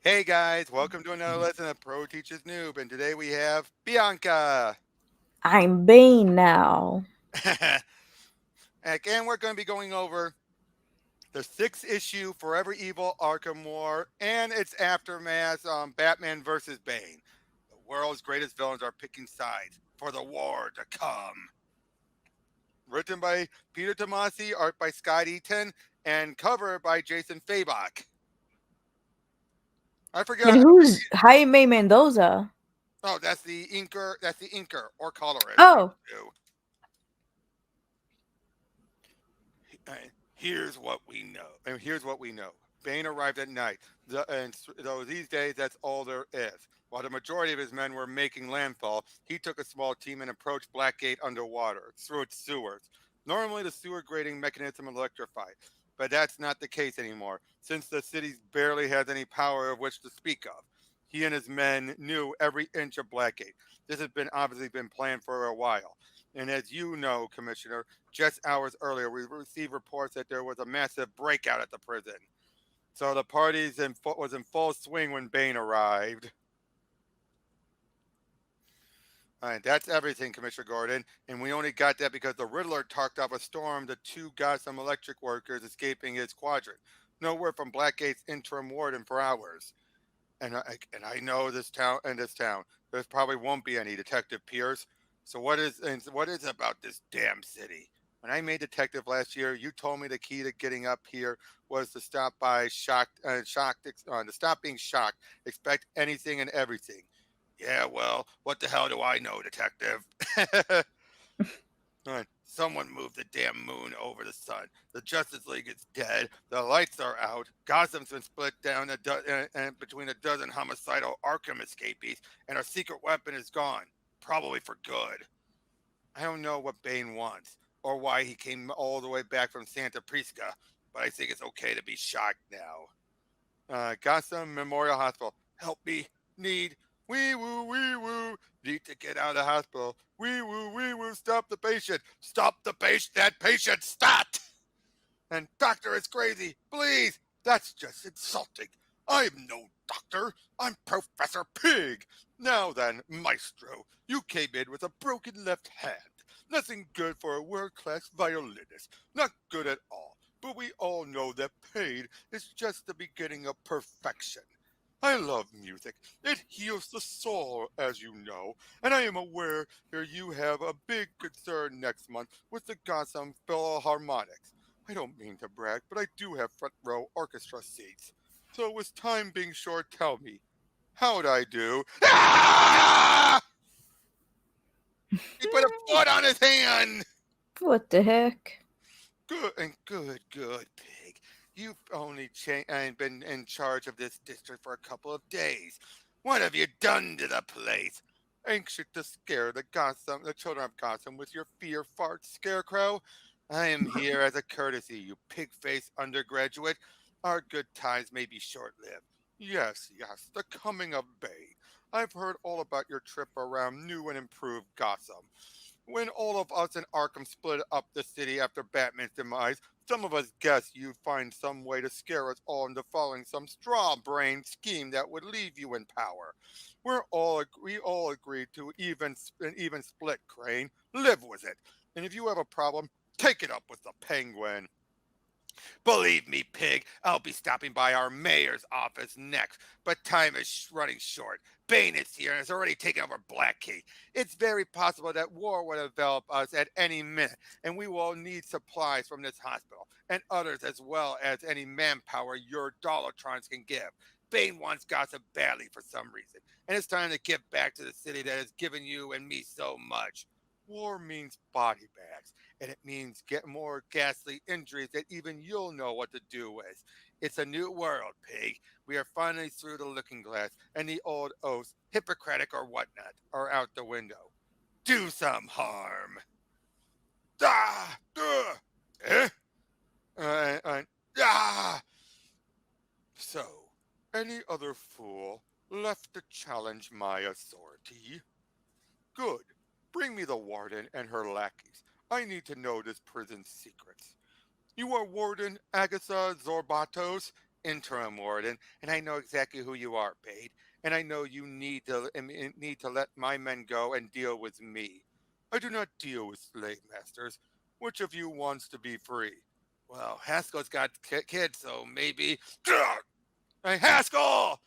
Hey guys, welcome to another lesson of Pro Teacher's Noob, and today we have Bianca. I'm Bane now. Again, we're going to be going over the sixth issue Forever Evil Arkham War and its aftermath, Batman versus Bane. The world's greatest villains are picking sides for the war to come. Written by Peter Tomasi, art by Scott Eaton, and cover by Jason Fabok. I And forgot. who's Jaime Mendoza? Oh, that's the inker. That's the inker or colorist. One of Oh, the two. Here's what we know. And here's what we know. Bane arrived at night. Though these days, that's all there is. While the majority of his men were making landfall, he took a small team and approached Blackgate underwater, through its sewers. Normally, the sewer grading mechanism electrified, but that's not the case anymore, since the city barely has any power of which to speak of. He and his men knew every inch of Blackgate. This has been obviously been planned for a while. And as you know, Commissioner, just hours earlier, we received reports that there was a massive breakout at the prison. So the was in full swing when Bane arrived. All right, that's everything, Commissioner Gordon. And we only got that because the Riddler talked up a storm to two Gotham electric workers escaping his quadrant. No word from Blackgate's interim warden for hours. And I know this town, there probably won't be any Detective Pierce. So what is it about this damn city? When I made detective last year, you told me the key to getting up here was to stop being shocked, expect anything and everything. Yeah, well, what the hell do I know, detective? All right. Someone moved the damn moon over the sun. The Justice League is dead. The lights are out. Gotham's been split down between a dozen homicidal Arkham escapees, and our secret weapon is gone. Probably for good. I don't know what Bane wants, or why he came all the way back from Santa Prisca, but I think it's okay to be shocked now. Gotham Memorial Hospital. Help me. Need. Wee woo, wee woo. Need to get out of the hospital. Wee woo, wee woo. Stop the patient. Stop the patient. That patient. Stop. And doctor is crazy. Please. That's just insulting. I'm no doctor. I'm Professor Pig. Now then, Maestro, you came in with a broken left hand. Nothing good for a world class violinist. Not good at all. But we all know that pain is just the beginning of perfection. I love music. It heals the soul, as you know, and I am aware that you have a big concern next month with the Gotham Philharmonics. I don't mean to brag, but I do have front row orchestra seats. So with time being short, tell me, how'd I do? Ah! He put a foot on his hand! what the heck? Good, pig. You've only been in charge of this district for a couple of days. What have you done to the place? Anxious to scare the children of Gotham with your fear fart, Scarecrow? I am here as a courtesy, you pig-faced undergraduate. Our good times may be short-lived. Yes, the coming of Bane. I've heard all about your trip around new and improved Gotham. When all of us in Arkham split up the city after Batman's demise, some of us guessed you'd find some way to scare us all into following some straw-brained scheme that would leave you in power. We all agreed to an even split, Crane. Live with it. And if you have a problem, take it up with the Penguin. Believe me, pig, I'll be stopping by our mayor's office next, but time is running short. Bane is here and has already taken over Blackgate. It's very possible that war will envelop us at any minute, and we will need supplies from this hospital, and others as well as any manpower your Dollartrons can give. Bane wants gossip badly for some reason, and it's time to give back to the city that has given you and me so much. War means body bags, and it means get more ghastly injuries that even you'll know what to do with. It's a new world, pig. We are finally through the looking glass, and the old oaths, Hippocratic or whatnot, are out the window. Do some harm. Ah! Eh? Uh, uh, ah! So, any other fool left to challenge my authority? Good. Bring me the warden and her lackeys. I need to know this prison's secrets. You are Warden Agatha Zorbatos? interim warden, and I know exactly who you are, Bade. And I know you need to let my men go and deal with me. I do not deal with slave masters. Which of you wants to be free? Well, Haskell's got kids, so maybe. Hey, Haskell!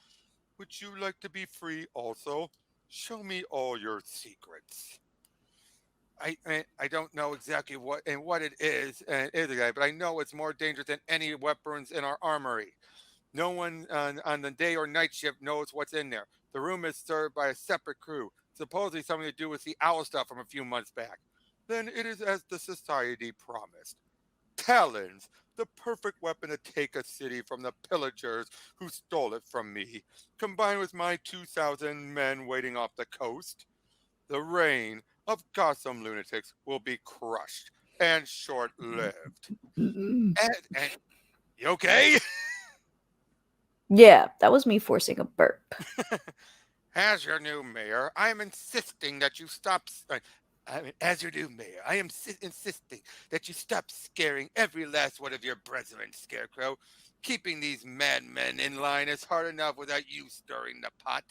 Would you like to be free also? Show me all your secrets. I don't know exactly what it is a guy, but I know it's more dangerous than any weapons in our armory. No one on the day or night shift knows what's in there. The room is served by a separate crew, supposedly something to do with the owl stuff from a few months back. Then it is as the society promised. Talons, the perfect weapon to take a city from the pillagers who stole it from me, combined with my 2,000 men waiting off the coast. The reign of Gotham lunatics will be crushed and short lived. And you okay? Yeah, that was me forcing a burp. As your new mayor, I am insisting that you stop. As your new mayor, I am insisting that you stop scaring every last one of your brethren, Scarecrow. Keeping these madmen in line is hard enough without you stirring the pot.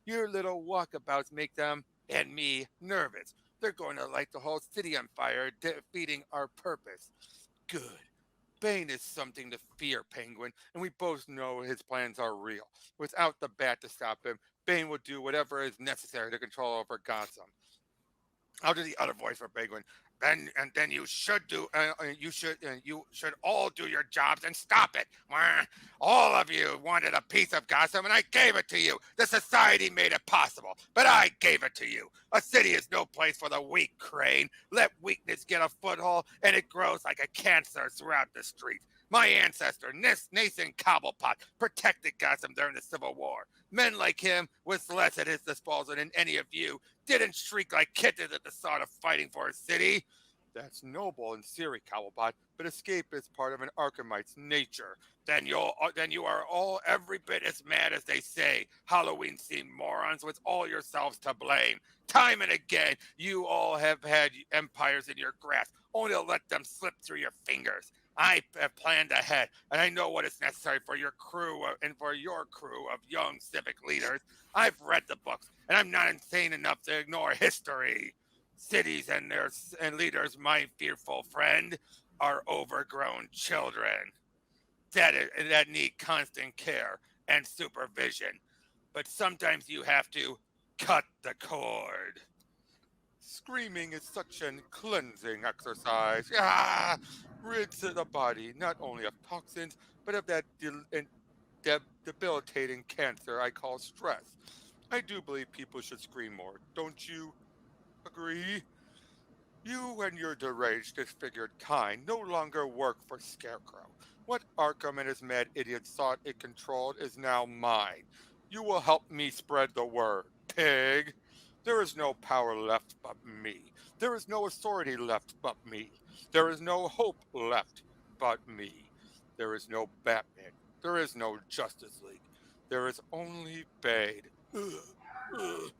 Your little walkabouts make them and me nervous. They're going to light the whole city on fire, defeating our purpose. Good. Bane is something to fear, Penguin, and we both know his plans are real. Without the bat to stop him, Bane will do whatever is necessary to control over Gotham. I'll do the other voice for Penguin. Then you should all do your jobs and stop it. All of you wanted a piece of Gotham, and I gave it to you. The society made it possible, but I gave it to you. A city is no place for the weak, Crane. Let weakness get a foothold, and it grows like a cancer throughout the streets. My ancestor, Nathan Cobblepot, protected Gotham during the Civil War. Men like him, with less at his disposal than any of you, didn't shriek like kittens at the thought of fighting for a city. That's noble in theory, Cobblepot, but escape is part of an Arkhamite's nature. Then you are all every bit as mad as they say. Halloween-themed morons with all yourselves to blame. Time and again, you all have had empires in your grasp, only to let them slip through your fingers. I have planned ahead, and I know what is necessary for your crew and for your crew of young civic leaders. I've read the books, and I'm not insane enough to ignore history. Cities and their leaders, my fearful friend, are overgrown children that need constant care and supervision. But sometimes you have to cut the cord. Screaming is such a cleansing exercise. Rids the body not only of toxins, but of that debilitating cancer I call stress. I do believe people should scream more. Don't you agree? You and your deranged, disfigured kind no longer work for Scarecrow. What Arkham and his mad idiots thought it controlled is now mine. You will help me spread the word, pig. There is no power left but me. There is no authority left but me. There is no hope left but me. There is no Batman. There is no Justice League. There is only Bade. Ugh, ugh.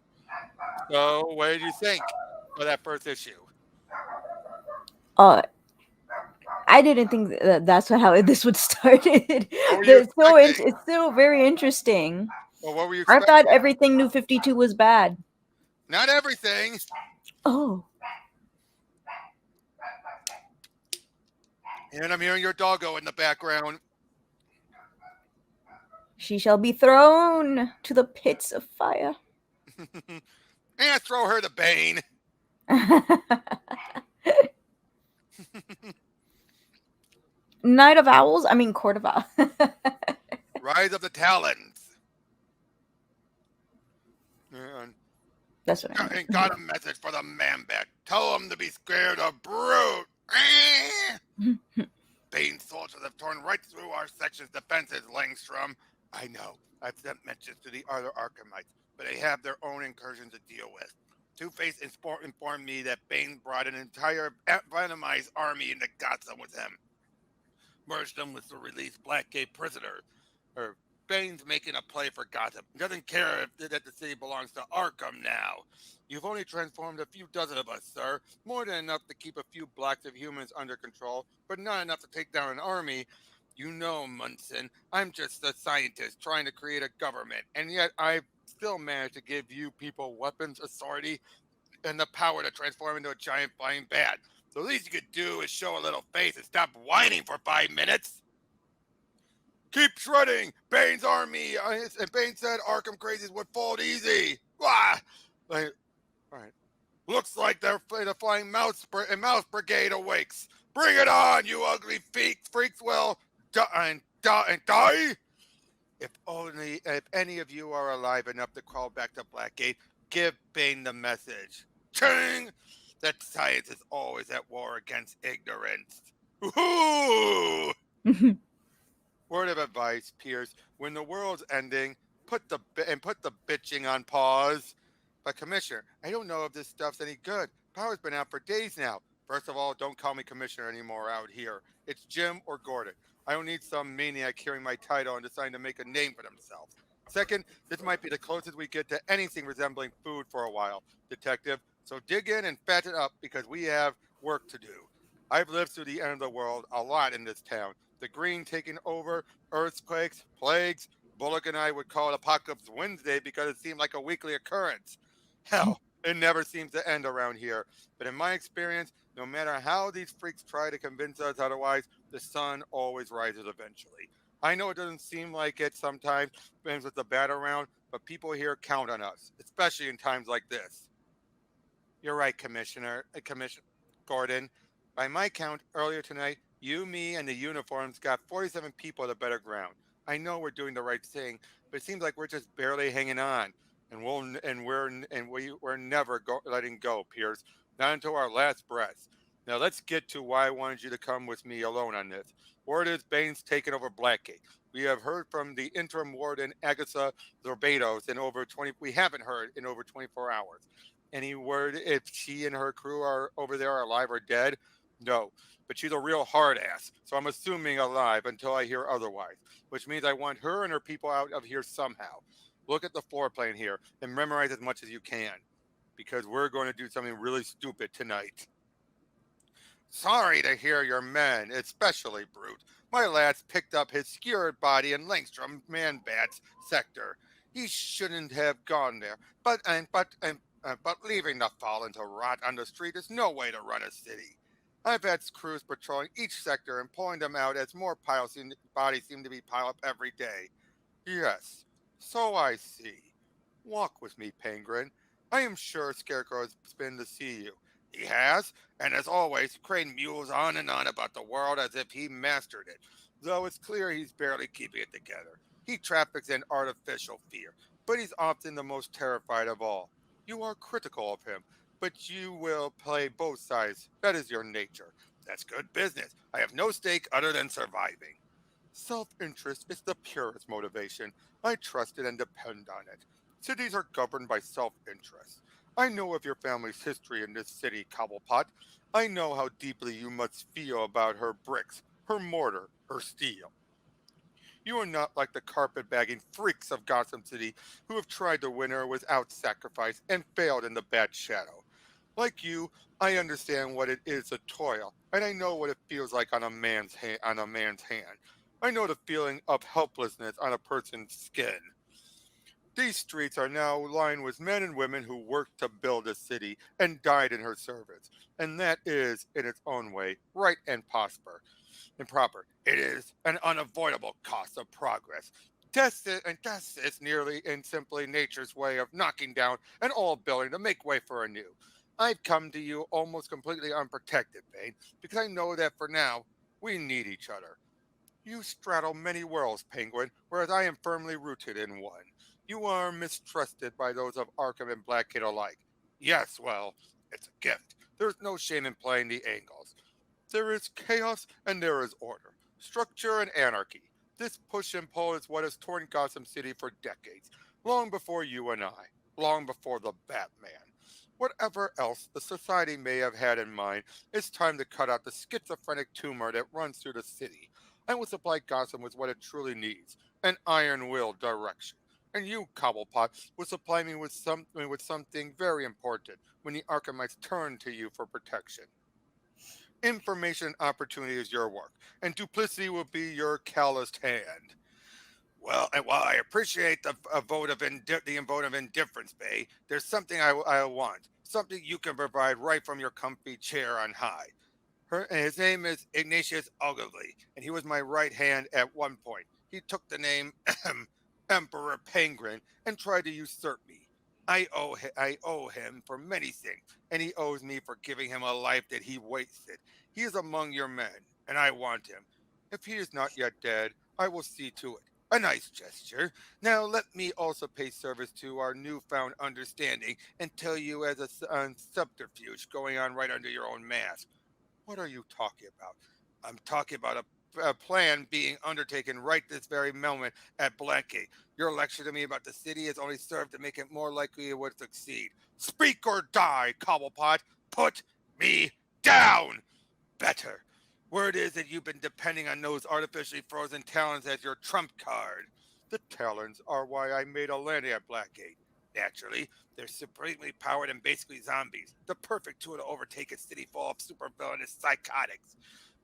So, what did you think of that first issue? Uh, I didn't think that's how this would start. What were you expecting? It's still very interesting. Well, what were you I thought expecting? everything New 52 was bad. Not everything. Oh, And I'm hearing your doggo in the background. she shall be thrown to the pits of fire. And throw her to Bane. Night of Owls? I mean, Court of Owls. Rise of the Talons. And, That's what I meant. and got a message for the man back. Tell him to be scared of Brute. Bane's soldiers have torn right through our section's defenses, Langstrom. I know. I've sent messages to the other Arkhamites, but they have their own incursions to deal with. Two-Face informed me that Bane brought an entire Venomized army into Gotham with him. Merged them with the released Blackgate prisoner. Or Bane's making a play for Gotham. He doesn't care that the city belongs to Arkham now. You've only transformed a few dozen of us, sir. More than enough to keep a few blocks of humans under control, but not enough to take down an army. You know, Munson, I'm just a scientist trying to create a government, and yet I still managed to give you people weapons, authority, and the power to transform into a giant flying bat. So the least you could do is show a little face and stop whining for 5 minutes. Keep shredding, Bane's army. And Bane said Arkham crazies would fold easy. Wah! Like, all right. Looks like the flying mouse brigade awakes. Bring it on, you ugly freaks! Will and die. If any of you are alive enough to crawl back to Blackgate, give Bane the message. Ching! That science is always at war against ignorance. Woohoo! Word of advice, Pierce: when the world's ending, put the bitching on pause. But Commissioner, I don't know if this stuff's any good. Power's been out for days now. First of all, don't call me Commissioner anymore out here. It's Jim or Gordon. I don't need some maniac hearing my title and deciding to make a name for themselves. Second, this might be the closest we get to anything resembling food for a while, Detective. So dig in and fatten up because we have work to do. I've lived through the end of the world a lot in this town. The green taking over, earthquakes, plagues. Bullock and I would call it Apocalypse Wednesday because it seemed like a weekly occurrence. Hell, it never seems to end around here. But in my experience, no matter how these freaks try to convince us otherwise, the sun always rises eventually. I know it doesn't seem like it sometimes with the bat around, but people here count on us, especially in times like this. You're right, Commissioner Gordon. By my count, earlier tonight, you, me, and the uniforms got 47 people at the better ground. I know we're doing the right thing, but it seems like we're just barely hanging on, and we're never letting go, Pierce. Not until our last breath. Now let's get to why I wanted you to come with me alone on this. Word is Bane's taken over Blackgate. We have heard from the interim warden Agatha Zorbados in over 20. We haven't heard in over 24 hours. Any word if she and her crew are over there are alive or dead? No, but she's a real hard ass, so I'm assuming alive until I hear otherwise, which means I want her and her people out of here somehow. Look at the floor plan here and memorize as much as you can, because we're going to do something really stupid tonight. Sorry to hear your men, especially Brute. My lad's picked up his skewered body in Langstrom Manbat's sector. He shouldn't have gone there, but leaving the fallen to rot on the street is no way to run a city. I've had crews patrolling each sector and pulling them out as more bodies seem to be piled up every day. Yes, so I see. Walk with me, Penguin. I am sure Scarecrow has been to see you. He has, and as always, Crane mules on and on about the world as if he mastered it, though it's clear he's barely keeping it together. He traffics in artificial fear, but he's often the most terrified of all. You are critical of him, but you will play both sides. That is your nature. That's good business. I have no stake other than surviving. Self interest is the purest motivation. I trust it and depend on it. Cities are governed by self interest. I know of your family's history in this city, Cobblepot. I know how deeply you must feel about her bricks, her mortar, her steel. You are not like the carpet bagging freaks of Gotham City who have tried to win her without sacrifice and failed in the bad shadow. Like you, I understand what it is to toil, and I know what it feels like on a man's hand. I know the feeling of helplessness on a person's skin. These streets are now lined with men and women who worked to build a city and died in her service, and that is, in its own way, right and proper. It is an unavoidable cost of progress. Death is nearly and simply nature's way of knocking down an old building to make way for a new. I've come to you almost completely unprotected, Bane, because I know that for now, we need each other. You straddle many worlds, Penguin, whereas I am firmly rooted in one. You are mistrusted by those of Arkham and Blackgate alike. Yes, well, it's a gift. There's no shame in playing the angles. There is chaos and there is order, structure and anarchy. This push and pull is what has torn Gotham City for decades, long before you and I, long before the Batman. Whatever else the society may have had in mind, it's time to cut out the schizophrenic tumor that runs through the city. I will supply Gotham with what it truly needs, an iron will direction. And you, Cobblepot, will supply me with something very important when the Arkhamites turn to you for protection. Information and opportunity is your work, and duplicity will be your calloused hand. Well, and while I appreciate the vote of indifference, Bay, there's something I want, something you can provide right from your comfy chair on high. His name is Ignatius Ogilvy, and he was my right hand at one point. He took the name Emperor Penguin and tried to usurp me. I owe him for many things, and he owes me for giving him a life that he wasted. He is among your men, and I want him. If he is not yet dead, I will see to it. A nice gesture. Now let me also pay service to our newfound understanding and tell you as a subterfuge going on right under your own mask. What are you talking about? I'm talking about a plan being undertaken right this very moment at Blackgate. Your lecture to me about the city has only served to make it more likely it would succeed. Speak or die, Cobblepot. Put me down. Better. Word is that you've been depending on those artificially frozen talons as your trump card. The talons are why I made a landing at Blackgate. Naturally, they're supremely powered and basically zombies, the perfect tool to overtake a city full of supervillainous psychotics.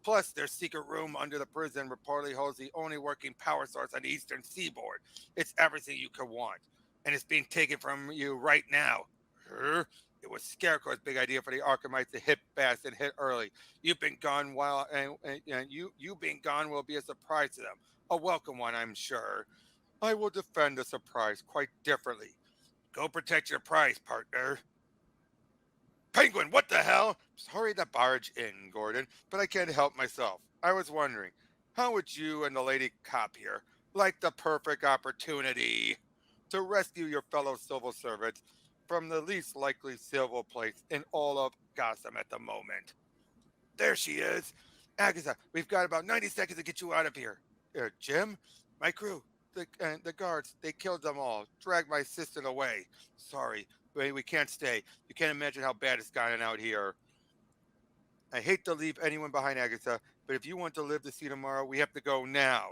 Plus, their secret room under the prison reportedly holds the only working power source on the eastern seaboard. It's everything you could want, and it's being taken from you right now. It was Scarecrow's big idea for the Arkhamites to hit fast and hit early. You've been gone while, and you being gone will be a surprise to them, a welcome one, I'm sure. I will defend the surprise quite differently. Go protect your prize, partner. Penguin, what the hell? Sorry to barge in, Gordon, but I can't help myself. I was wondering, how would you and the lady cop here like the perfect opportunity to rescue your fellow civil servants from the least likely civil place in all of Gotham at the moment? There she is. Agatha, we've got about 90 seconds to get you out of here. Jim, my crew, the guards, they killed them all, dragged my assistant away. Sorry, we can't stay. You can't imagine how bad it's gotten out here. I hate to leave anyone behind, Agatha, but if you want to live to see tomorrow, we have to go now.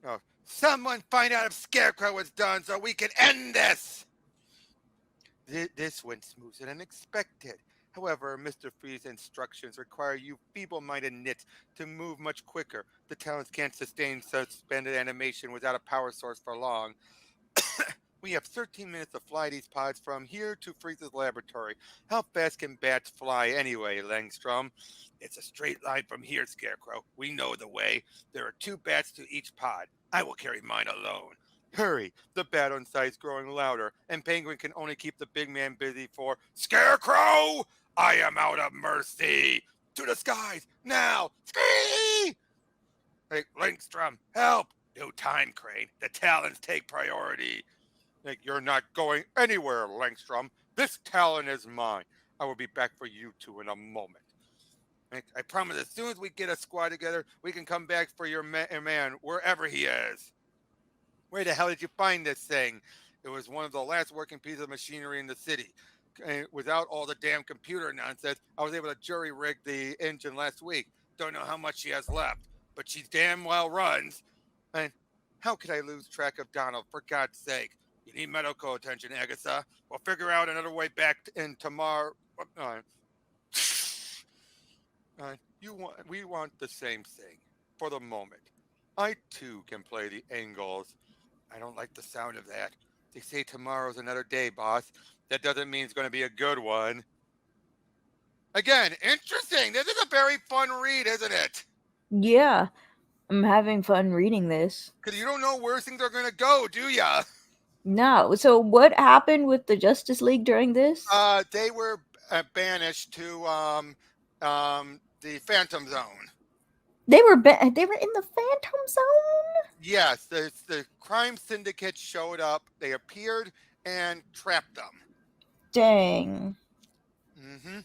Oh, someone find out if Scarecrow is done so we can end this! This went smoother than expected. However, Mr. Freeze's instructions require you feeble-minded nits to move much quicker. The talents can't sustain suspended animation without a power source for long. We have 13 minutes to fly these pods from here to Freeze's laboratory. How fast can bats fly anyway, Langstrom? It's a straight line from here, Scarecrow. We know the way. There are 2 bats to each pod. I will carry mine alone. Hurry! The bat on site is growing louder, and Penguin can only keep the big man busy for Scarecrow! I am out of mercy! To the skies! Now! Scree! Hey, Langstrom, help! No time, Crane. The talons take priority. Like, you're not going anywhere, Langstrom. This talon is mine. I will be back for you two in a moment. I promise as soon as we get a squad together, we can come back for your man, wherever he is. Where the hell did you find this thing? It was one of the last working pieces of machinery in the city. Without all the damn computer nonsense, I was able to jury rig the engine last week. Don't know how much she has left, but she damn well runs. And how could I lose track of Donald, for God's sake? You need medical attention, Agatha. We'll figure out another way back in tomorrow. Uh, we want the same thing for the moment. I too can play the angles. I don't like the sound of that. They say tomorrow's another day, boss. That doesn't mean it's going to be a good one. Again, interesting. This is a very fun read, isn't it? Yeah, I'm having fun reading this. Because you don't know where things are going to go, do ya? No, so what happened with the Justice League during this? They were banished to the Phantom Zone. They were in the Phantom Zone. Yes, the crime syndicate showed up. They appeared and trapped them. Dang. Mm-hmm.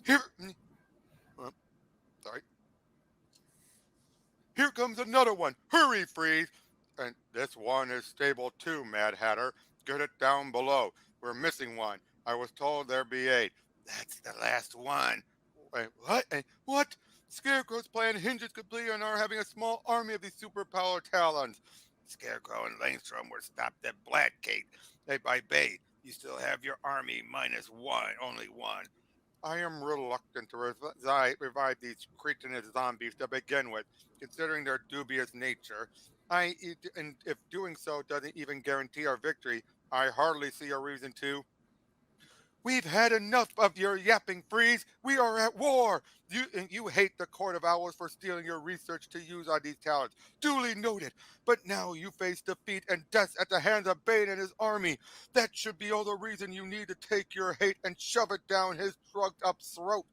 Here, oh, sorry. Here comes another one. Hurry, Freeze! And this one is stable too, Mad Hatter. Get it down below. We're missing one. I was told there'd be 8. That's the last one. Wait, what? What? Scarecrow's plan hinges completely on our having a small army of these superpower talons. Scarecrow and Langstrom were stopped at Blackgate by Bay. You still have your army minus one, only one. I am reluctant to revive these cretinous zombies to begin with, considering their dubious nature. And if doing so doesn't even guarantee our victory, I hardly see a reason to. We've had enough of your yapping, Freeze. We are at war. You hate the Court of Owls for stealing your research to use on these talents. Duly noted. But now you face defeat and death at the hands of Bane and his army. That should be all the reason you need to take your hate and shove it down his drugged up throat.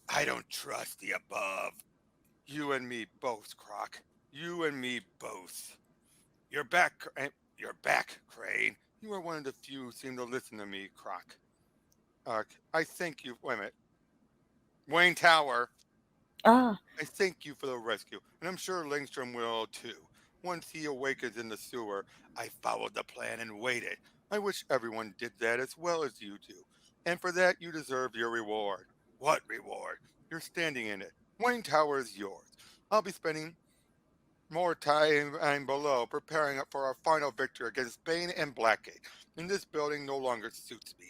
I don't trust the above. You and me both, Croc. You and me both. You're back. You're back, Crane. You are one of the few who seem to listen to me, Croc. I thank you. Wait a minute. Wayne Tower, Ah, I thank you for the rescue, and I'm sure Langstrom will too. Once he awakens in the sewer, I followed the plan and waited. I wish everyone did that as well as you do. And for that, you deserve your reward. What reward? You're standing in it. Wayne Tower is yours. I'll be spending more time I'm below, preparing up for our final victory against Bane and Blackgate. And this building no longer suits me.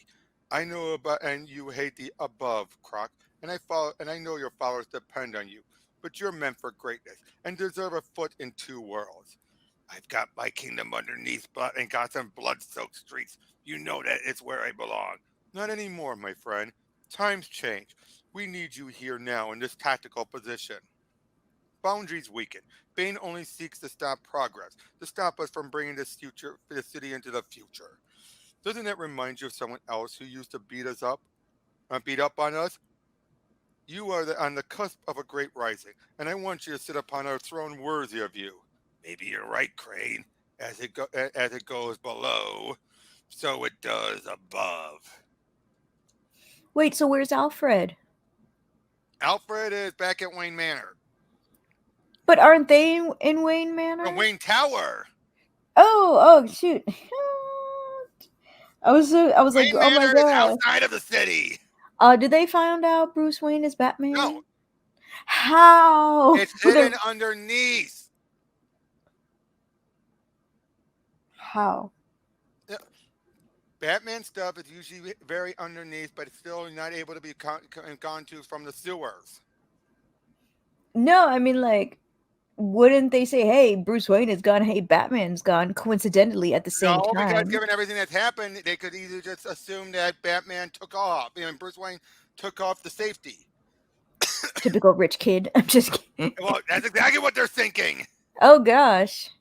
I know about and you hate the above, Croc, and I know your followers depend on you. But you're meant for greatness and deserve a foot in two worlds. I've got my kingdom underneath blood and got some blood-soaked streets. You know that it's where I belong. Not anymore, my friend. Times change. We need you here now in this tactical position. Boundaries weaken. Bane only seeks to stop progress, to stop us from bringing this city into the future. Doesn't that remind you of someone else who used to beat up on us? You are on the cusp of a great rising, and I want you to sit upon a throne worthy of you. Maybe you're right, Crane. As it goes below, so it does above. wait. So where's Alfred? Alfred is back at Wayne Manor. But aren't they in Wayne No, Manor? Wayne Tower. Oh, shoot. I was like, Wayne oh my Manor is god. outside of the city. Did they find out Bruce Wayne is No, Batman? How? it's They're hidden underneath. how? Yeah, Batman stuff is usually very underneath, but it's still not able to be gone to from the sewers. No, I mean like, wouldn't they say, "Hey, Bruce Wayne is gone. Hey, Batman's gone," coincidentally at the same No, because time? given everything that's happened, they could either just assume that Batman took off. Bruce Wayne took off the safety. Typical rich kid. I'm just kidding. Well, that's exactly what they're thinking. Oh gosh.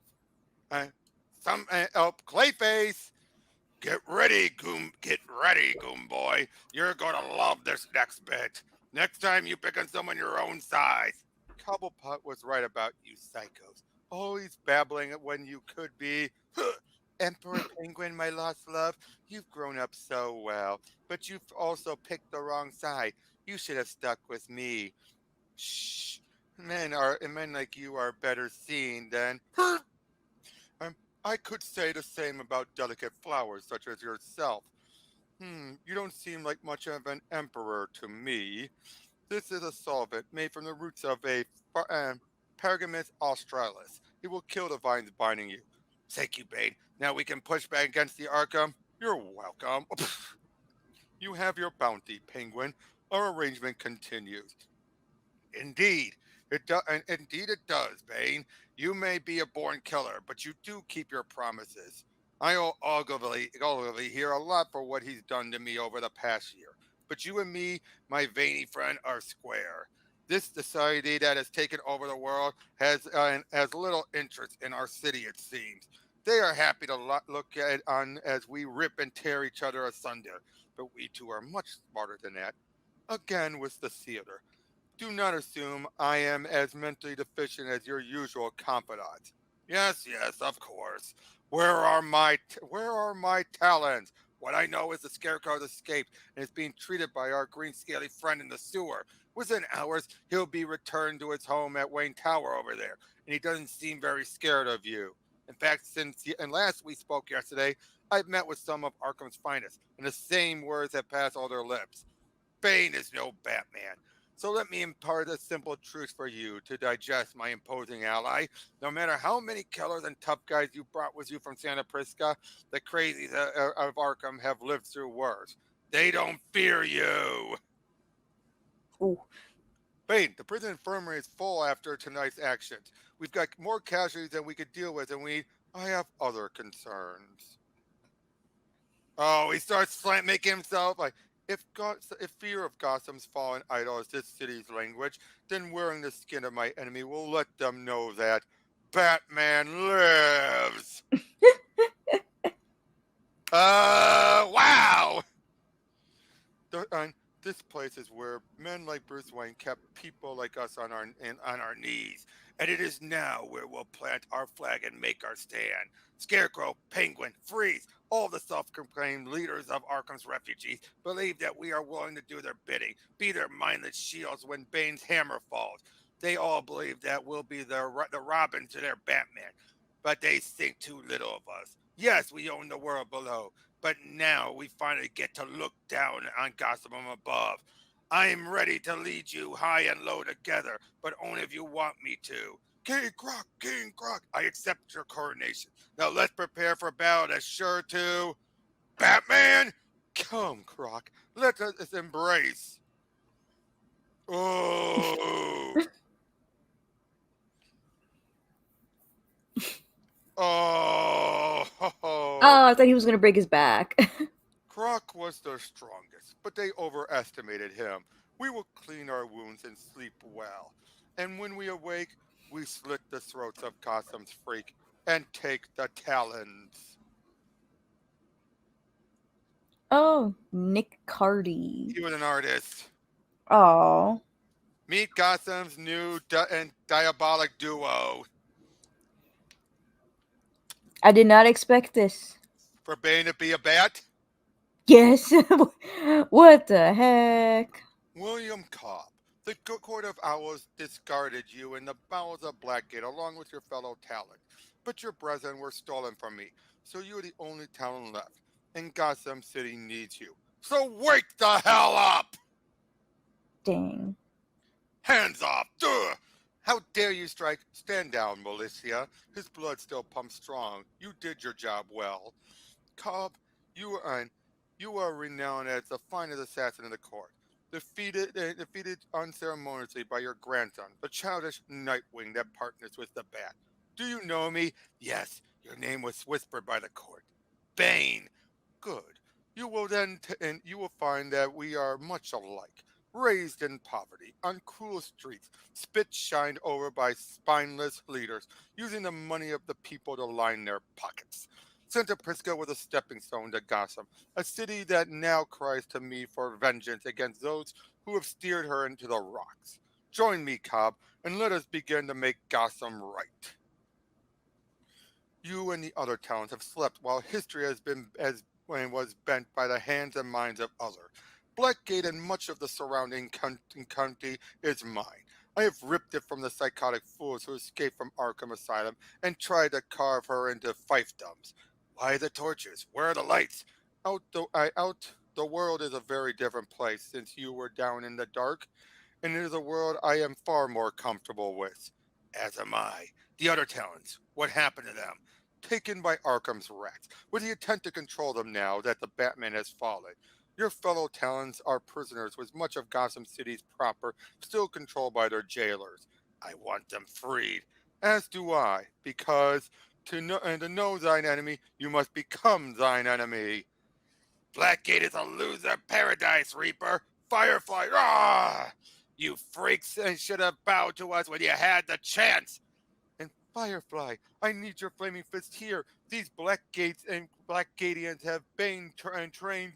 Uh, Clayface, get ready, Goom Boy. You're gonna love this next bit. Next time you pick on someone your own size. Cobblepot was right about you psychos. Always babbling when you could be. Emperor Penguin, my lost love, you've grown up so well, but you've also picked the wrong side. You should have stuck with me. Shh. Men like you are better seen than. I could say the same about delicate flowers such as yourself. You don't seem like much of an emperor to me. This is a solvent made from the roots of a Pergamus australis. It will kill the vines binding you. Thank you, Bane. Now we can push back against the Arkham. You're welcome. You have your bounty, Penguin. Our arrangement continues. Indeed, indeed it does, Bane. You may be a born killer, but you do keep your promises. I owe Ogilvy here a lot for what he's done to me over the past year. But you and me, my veiny friend, are square. This society that has taken over the world has little interest in our city, it seems. They are happy to look at it on as we rip and tear each other asunder. But we two are much smarter than that. Again with the theater. Do not assume I am as mentally deficient as your usual confidant. Yes, yes, of course. Where are my talents? What I know is the Scarecrow has escaped and is being treated by our green scaly friend in the sewer. Within hours, he'll be returned to his home at Wayne Tower over there, and he doesn't seem very scared of you. In fact, and last we spoke yesterday, I've met with some of Arkham's finest, and the same words have passed all their lips. Bane is no Batman. So let me impart a simple truth for you to digest, my imposing ally. No matter how many killers and tough guys you brought with you from Santa Prisca, the crazies of Arkham have lived through worse. They don't fear you. Ooh. Bane, the prison infirmary is full after tonight's actions. We've got more casualties than we could deal with, and I have other concerns. Oh, he starts making himself like, if fear of Gotham's fallen idol is this city's language, then wearing the skin of my enemy will let them know that Batman lives. Wow! And this place is where men like Bruce Wayne kept people like us on our knees, and it is now where we'll plant our flag and make our stand. Scarecrow, Penguin, Freeze, all the self-proclaimed leaders of Arkham's refugees believe that we are willing to do their bidding, be their mindless shields when Bane's hammer falls. They all believe that we'll be the Robin to their Batman, but they think too little of us. Yes, we own the world below, but now we finally get to look down on Gotham from above. I am ready to lead you high and low together, but only if you want me to. King Croc, I accept your coronation. Now let's prepare for battle that's sure to... Batman? Come, Croc, let us embrace. Oh. Oh. Oh, I thought he was gonna break his back. Croc was the strongest, but they overestimated him. We will clean our wounds and sleep well. And when we awake, we slit the throats of Gotham's freak and take the talons. Oh, Nick Cardy. He was an artist. Oh, Meet Gotham's new and diabolic duo. I did not expect this. For Bane to be a bat, Yes. What the heck? William Cobb. The Court of Owls discarded you in the bowels of Blackgate along with your fellow talent. But your brethren were stolen from me, so you are the only talent left. And Gotham City needs you. So wake the hell up! Dang. Hands off! Duh! How dare you strike? Stand down, Militia. His blood still pumps strong. You did your job well. Cobb, you are renowned as the finest assassin in the court. Defeated unceremoniously by your grandson, the childish Nightwing that partners with the Bat. Do you know me? Yes, your name was whispered by the court. Bane. Good. And you will find that we are much alike. Raised in poverty, on cruel streets, spit shined over by spineless leaders, using the money of the people to line their pockets. Santa Prisca was a stepping stone to Gotham, a city that now cries to me for vengeance against those who have steered her into the rocks. Join me, Cobb, and let us begin to make Gotham right. You and the other towns have slept while history has been as when was bent by the hands and minds of others. Blackgate and much of the surrounding county is mine. I have ripped it from the psychotic fools who escaped from Arkham Asylum and tried to carve her into fiefdoms. Why the torches? Where are the lights? Out the world is a very different place since you were down in the dark, and it is a world I am far more comfortable with. As am I. The other talents, what happened to them? Taken by Arkham's rats, with the intent to control them now that the Batman has fallen. Your fellow talents are prisoners with much of Gotham City's proper still controlled by their jailers. I want them freed, as do I, because to know thine enemy, you must become thine enemy. Blackgate is a loser paradise, Reaper. Firefly, ah! You freaks and should have bowed to us when you had the chance. And Firefly, I need your flaming fist here. These Blackgates and Blackgatians have been trained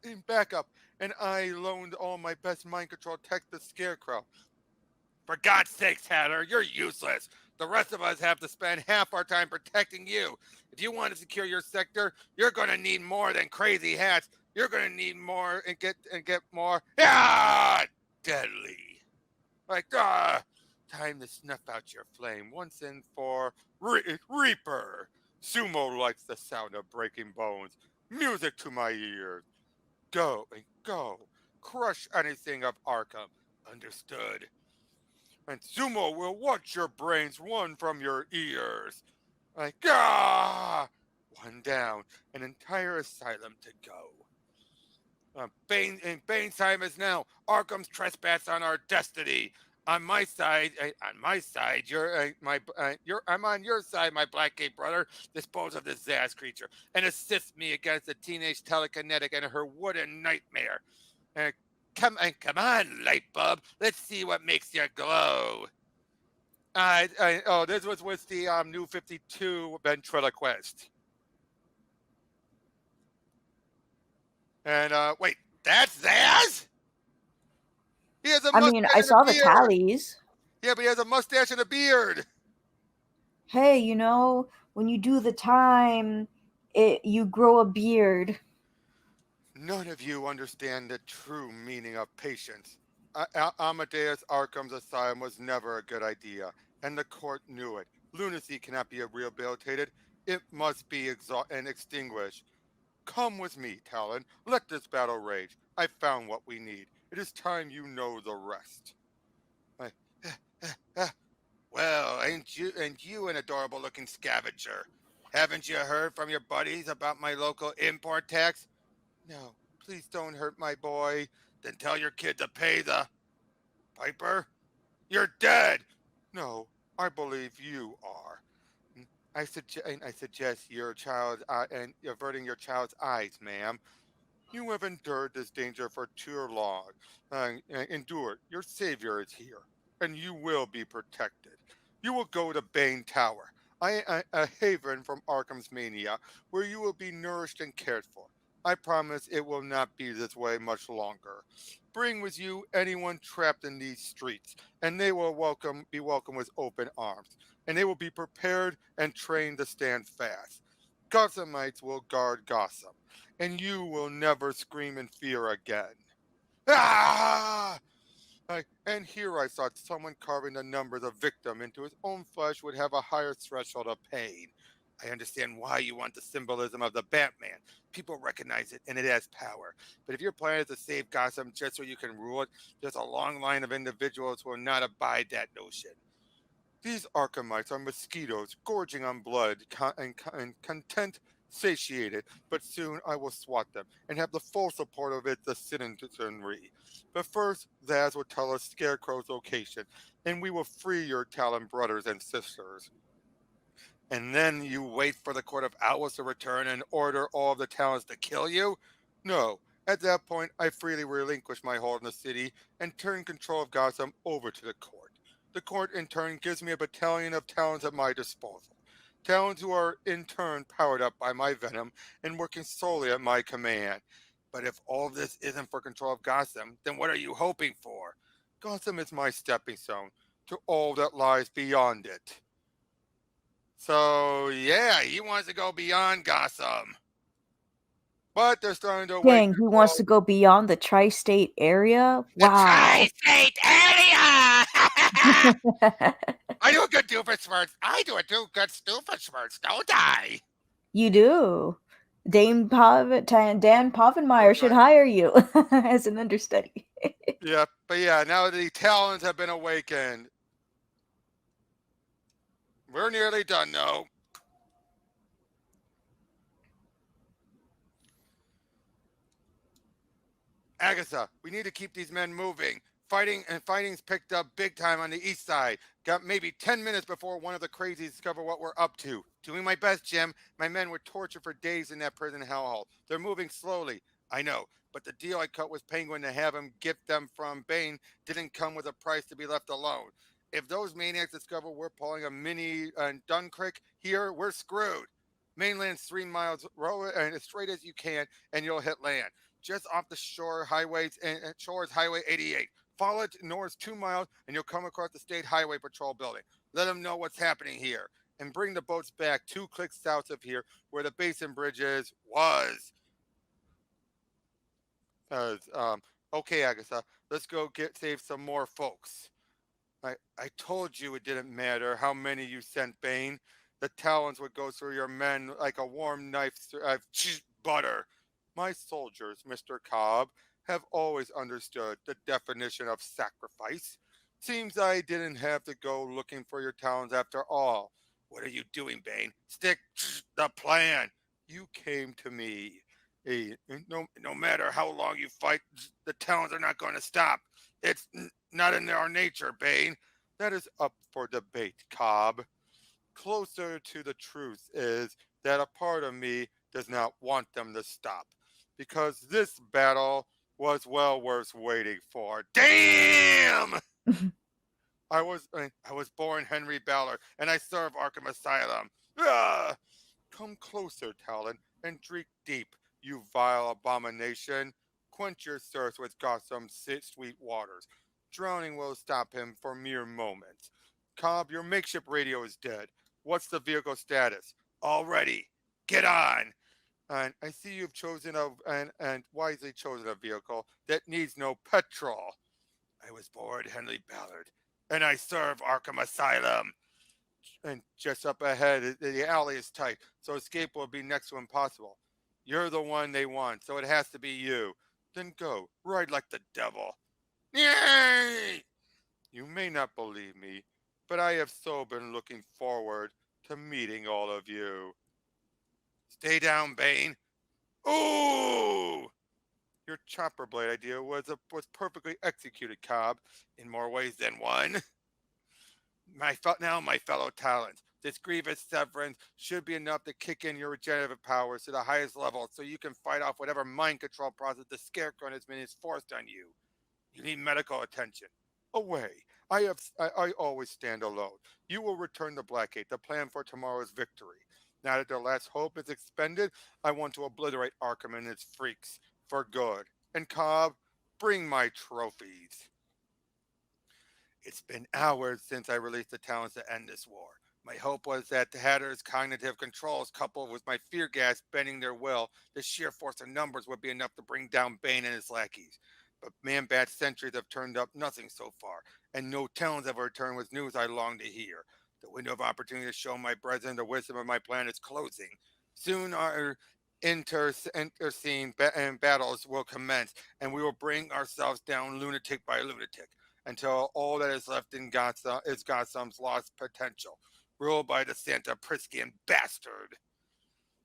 in backup, and I loaned all my best mind control tech to Scarecrow. For God's sakes, Hatter, you're useless. The rest of us have to spend half our time protecting you. If you want to secure your sector, you're going to need more than crazy hats. You're going to need more and get more deadly. Like time to snuff out your flame once and for Reaper. Sumo likes the sound of breaking bones. Music to my ears. Go and go. Crush anything of Arkham. Understood. And Sumo will watch your brains run from your ears. Like, ah! One down, an entire asylum to go. Bane's time is now. Arkham's trespass on our destiny. On my side, I'm on your side, my Blackgate brother. Dispose of this Zaz creature and assist me against the teenage telekinetic and her wooden nightmare. Uh, come on, light bulb. Let's see what makes you glow. This was with the new 52 ventriloquist. And wait, that's Zaz? He has a I mean, mustache I and a saw the beard. tallies. Yeah, but he has a mustache and a beard. Hey, when you do the time, you grow a beard. None of you understand the true meaning of patience. Amadeus Arkham's asylum was never a good idea, and the court knew it. Lunacy cannot be rehabilitated. It must be and extinguished. Come with me, Talon. Let this battle rage. I found what we need. It is time you know the rest. I, well, ain't you an adorable looking scavenger? Haven't you heard from your buddies about my local import tax? No, please don't hurt my boy. Then tell your kid to pay the piper. You're dead. No, I believe you are. I suggest your child and averting your child's eyes, ma'am. You have endured this danger for too long. Endure. Your savior is here, and you will be protected. You will go to Bane Tower, a haven from Arkham's mania, where you will be nourished and cared for. I promise it will not be this way much longer. Bring with you anyone trapped in these streets, and they will be welcome with open arms, and they will be prepared and trained to stand fast. Gothamites will guard Gotham, and you will never scream in fear again. Ah! And here I thought someone carving the numbers of victim into his own flesh would have a higher threshold of pain. I understand why you want the symbolism of the Batman. People recognize it and it has power. But if your plan is to save Gotham just so you can rule it, there's a long line of individuals who will not abide that notion. These Arkhamites are mosquitoes gorging on blood and content satiated, but soon I will swat them and have the full support of the citizenry. But first, Zaz will tell us Scarecrow's location, and we will free your Talon brothers and sisters. And then you wait for the Court of Owls to return and order all of the Talons to kill you? No. At that point, I freely relinquish my hold in the city and turn control of Gotham over to the court. The court, in turn, gives me a battalion of Talons at my disposal. Talons who are, in turn, powered up by my venom and working solely at my command. But if all of this isn't for control of Gotham, then what are you hoping for? Gotham is my stepping stone to all that lies beyond it. So, yeah, he wants to go beyond Gotham. But they're starting to awaken. Dang, he wants to go beyond the tri-state area? The Wow. tri-state area! I do a good doofenshmirtz. I do a good doofenshmirtz, don't I? You do. Dan Povenmire should hire you as an understudy. Yeah, but yeah, now the Talons have been awakened. We're nearly done, though. Agatha, we need to keep these men moving. Fighting's picked up big time on the east side. Got maybe 10 minutes before one of the crazies discover what we're up to. Doing my best, Jim. My men were tortured for days in that prison hellhole. They're moving slowly. I know, but the deal I cut with Penguin to have him gift them from Bane didn't come with a price to be left alone. If those maniacs discover we're pulling a mini Dunkirk here, we're screwed. Mainland's 3 miles, row and as straight as you can, and you'll hit land just off the shore is Highway 88. Follow it north 2 miles, and you'll come across the State Highway Patrol building. Let them know what's happening here, and bring the boats back 2 clicks south of here, where the Basin Bridge was. Okay, Agatha, let's go save some more folks. I told you it didn't matter how many you sent, Bane. The talons would go through your men like a warm knife through butter. My soldiers, Mr. Cobb, have always understood the definition of sacrifice. Seems I didn't have to go looking for your talons after all. What are you doing, Bane? Stick to the plan. You came to me. No matter how long you fight, the talons are not going to stop. It's not in our nature, Bane. That is up for debate, Cobb. Closer to the truth is that a part of me does not want them to stop, because this battle was well worth waiting for. Damn! I was born Henry Ballard, and I serve Arkham Asylum. Ah! Come closer, Talon, and drink deep, you vile abomination. Quench your thirst with Gotham's sweet waters. Drowning will stop him for mere moments. Cobb, your makeshift radio is dead. What's the vehicle status? All ready. Get on. And I see you've chosen and wisely chosen a vehicle that needs no petrol. I was born Henry Ballard, and I serve Arkham Asylum. And just up ahead, the alley is tight, so escape will be next to impossible. You're the one they want, so it has to be you. Then go, ride like the devil. Yay! You may not believe me, but I have so been looking forward to meeting all of you. Stay down, Bane. Ooh! Your chopper blade idea was perfectly executed, Cobb, in more ways than one. My fellow talents, this grievous severance should be enough to kick in your regenerative powers to the highest level so you can fight off whatever mind control process the Scarecrow has been forced on you. You need medical attention. Away. I always stand alone. You will return to Blackgate to plan for tomorrow's victory. Now that their last hope is expended, I want to obliterate Arkham and its freaks for good. And Cobb, bring my trophies. It's been hours since I released the talents to end this war. My hope was that the Hatter's cognitive controls, coupled with my fear gas bending their will, the sheer force of numbers would be enough to bring down Bane and his lackeys. But Man-Bat's sentries have turned up nothing so far, and no talents have returned with news I long to hear. The window of opportunity to show my brethren the wisdom of my plan is closing. Soon our and battles will commence, and we will bring ourselves down lunatic by lunatic until all that is left in Gotham is Gotham's lost potential, ruled by the Santa Priskian bastard.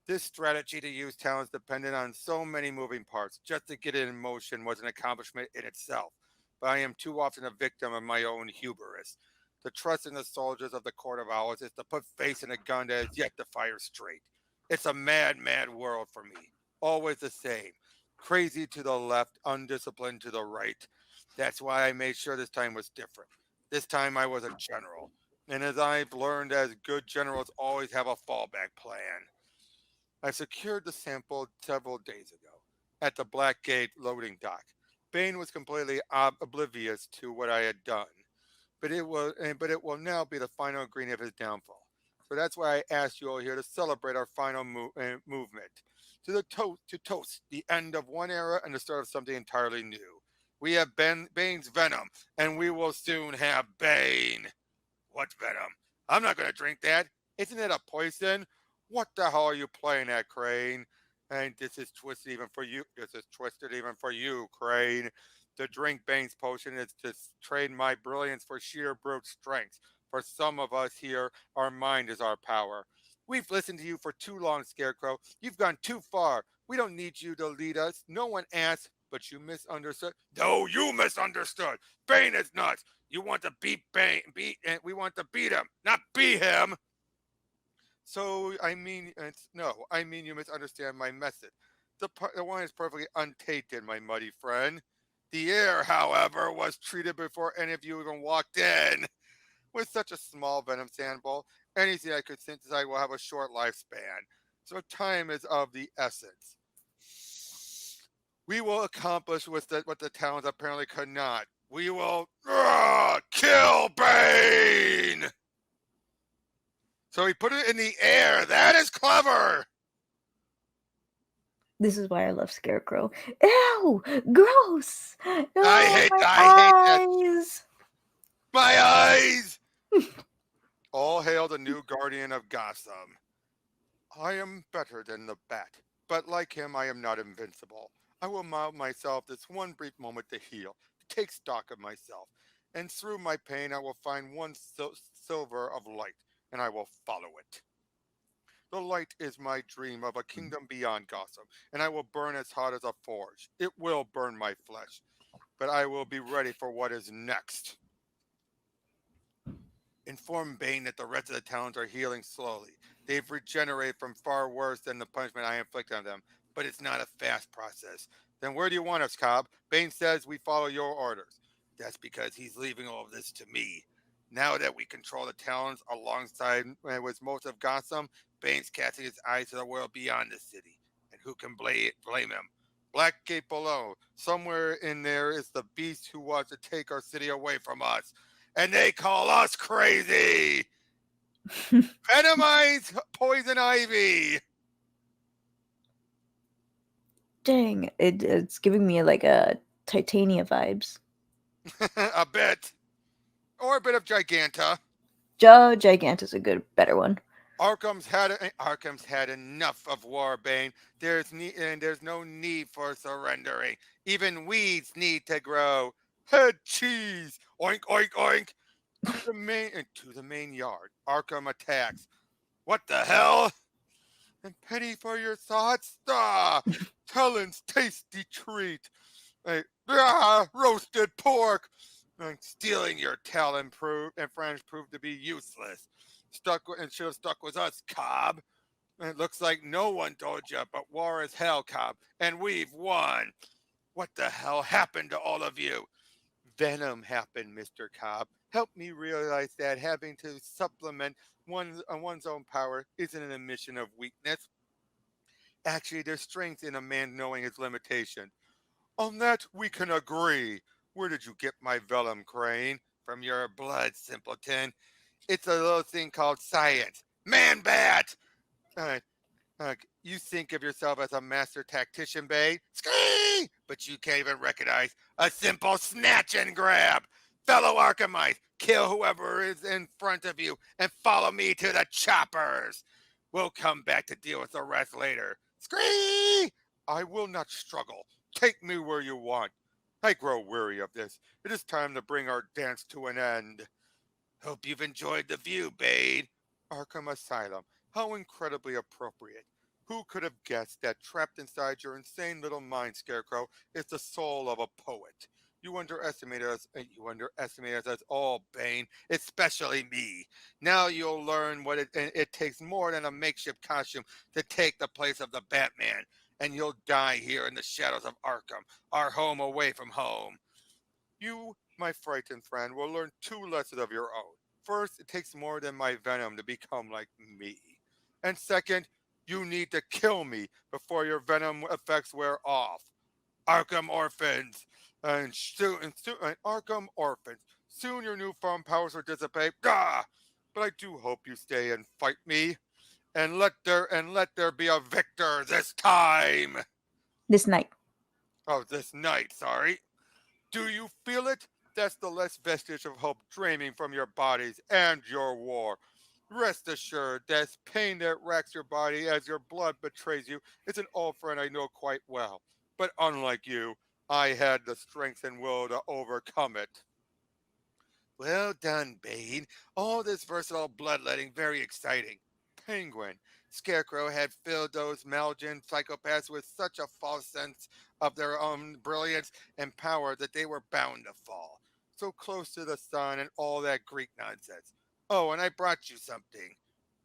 This strategy to use talents dependent on so many moving parts. Just to get it in motion was an accomplishment in itself, but I am too often a victim of my own hubris. To trust in the soldiers of the Court of Owls is to put face in a gun that is yet to fire straight. It's a mad, mad world for me. Always the same. Crazy to the left, undisciplined to the right. That's why I made sure this time was different. This time I was a general. And as I've learned, as good generals always have a fallback plan. I secured the sample several days ago at the Blackgate loading dock. Bane was completely oblivious to what I had done, but it will now be the final ingredient of his downfall. So that's why I asked you all here to celebrate our final movement, to toast the end of one era and the start of something entirely new. We have Bane's venom, and we will soon have Bane. What venom? I'm not going to drink that. Isn't it a poison? What the hell are you playing at, Crane? And this is twisted even for you. This is twisted even for you, Crane. To drink Bane's potion is to trade my brilliance for sheer brute strength. For some of us here, our mind is our power. We've listened to you for too long, Scarecrow. You've gone too far. We don't need you to lead us. No one asked, but you misunderstood. No, you misunderstood. Bane is nuts. You want to beat Bane, and we want to beat him, not be him. So I mean you misunderstand my method. The wine is perfectly untainted, my muddy friend. The air, however, was treated before any of you even walked in. With such a small venom sample, anything I could synthesize will have a short lifespan. So time is of the essence. We will accomplish what the talents apparently could not. We will kill Bane! So he put it in the air. That is clever! This is why I love Scarecrow. Ew! Gross! I Oh, my hate that. eyes! My eyes! All hail the new guardian of Gotham. I am better than the bat, But like him, I am not invincible. I will allow myself this one brief moment to heal, to take stock of myself. And through my pain, I will find one silver of light, and I will follow it. The light is my dream of a kingdom beyond Gotham, and I will burn as hot as a forge. It will burn my flesh, but I will be ready for what is next. Inform Bane that the rest of the towns are healing slowly. They've regenerated from far worse than the punishment I inflict on them, but it's not a fast process. Then where do you want us, Cobb? Bane says we follow your orders. That's because he's leaving all of this to me. Now that we control the towns alongside with most of Gotham, Bane's casting his eyes to the world beyond the city. And who can blame him? Blackgate below. Somewhere in there is the beast who wants to take our city away from us, and they call us crazy. Venomize poison ivy. Dang, it's giving me like a Titania vibes. A bit, or a bit of Giganta. Joe Giganta's a good, better one. Arkham's had enough of Warbane. There's no need for surrendering. Even weeds need to grow. Head cheese. Oink oink oink. To the main yard. Arkham attacks. What the hell? And penny for your thoughts? Talon's tasty treat. Roasted pork. Stealing your talon and friends proved to be useless. Should have stuck with us, Cobb. It looks like no one told you, but war is hell, Cobb, and we've won. What the hell happened to all of you? Venom happened, Mr. Cobb. Help me realize that having to supplement one's own power isn't an admission of weakness. Actually, there's strength in a man knowing his limitation. On that we can agree. Where did you get my vellum, Crane? From your blood, simpleton. It's a little thing called science. Man bat! Uh, you think of yourself as a master tactician, Bane? Scree! But you can't even recognize a simple snatch and grab. Fellow Arkhamites, kill whoever is in front of you and follow me to the choppers. We'll come back to deal with the rest later. Scree! I will not struggle. Take me where you want. I grow weary of this. It is time to bring our dance to an end. Hope you've enjoyed the view, Bane. Arkham Asylum. How incredibly appropriate. Who could have guessed that trapped inside your insane little mind, Scarecrow, is the soul of a poet? You underestimated us all, Bane, especially me. Now you'll learn it takes more than a makeshift costume to take the place of the Batman, and you'll die here in the shadows of Arkham, our home away from home. You, my frightened friend, will learn two lessons of your own. First, it takes more than my venom to become like me. And second, you need to kill me before your venom effects wear off. Arkham Orphans. And Arkham Orphans. Soon your newfound powers will dissipate. Gah! But I do hope you stay and fight me. And let there be a victor this time. This night. Oh, this night, sorry. Do you feel it? That's the last vestige of hope draining from your bodies and your war. Rest assured, that pain that racks your body as your blood betrays you is an old friend I know quite well. But unlike you, I had the strength and will to overcome it. Well done, Bane. All this versatile bloodletting very exciting. Penguin. Scarecrow had filled those Malgin psychopaths with such a false sense of their own brilliance and power that they were bound to fall. So close to the sun and all that Greek nonsense. Oh, and I brought you something.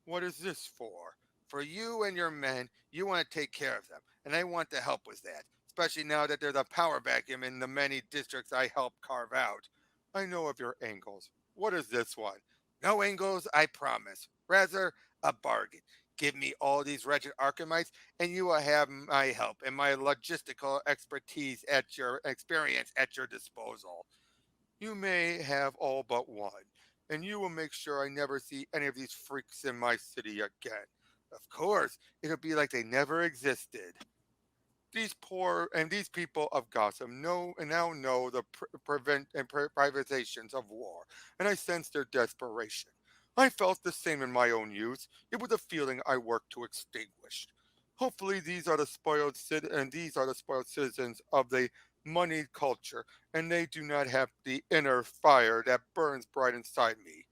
What is this for? For you and your men, you want to take care of them, and I want to help with that, especially now that there's a power vacuum in the many districts I helped carve out. I know of your angles. What is this one? No angles, I promise. Rather, a bargain. Give me all these wretched Arkhamites, and you will have my help and my logistical expertise at your experience at your disposal. You may have all but one, and you will make sure I never see any of these freaks in my city again. Of course, it'll be like they never existed. These people of Gotham now know the privatizations of war, and I sense their desperation. I felt the same in my own youth. It was a feeling I worked to extinguish. Hopefully, these are the spoiled citizens of the moneyed culture, and they do not have the inner fire that burns bright inside me.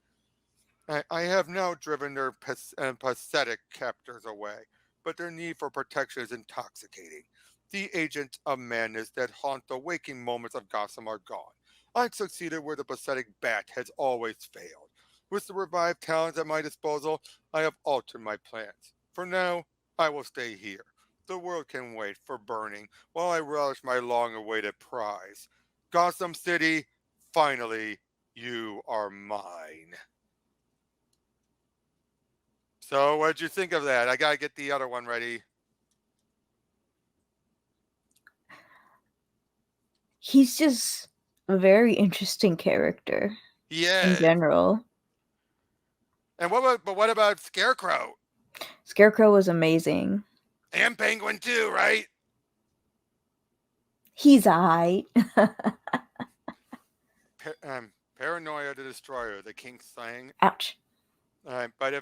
I have now driven their pathetic captors away, but their need for protection is intoxicating. The agents of madness that haunt the waking moments of Gotham are gone. I've succeeded where the pathetic bat has always failed. With the revived talents at my disposal, I have altered my plans. For now, I will stay here. The world can wait for burning while I relish my long awaited prize. Gotham City, finally, you are mine. So, what'd you think of that? I gotta get the other one ready. He's just a very interesting character in Yes. general. And what about Scarecrow Scarecrow was amazing. and Penguin too, right? He's alright. Paranoia the Destroyer, the King sang. Ouch. But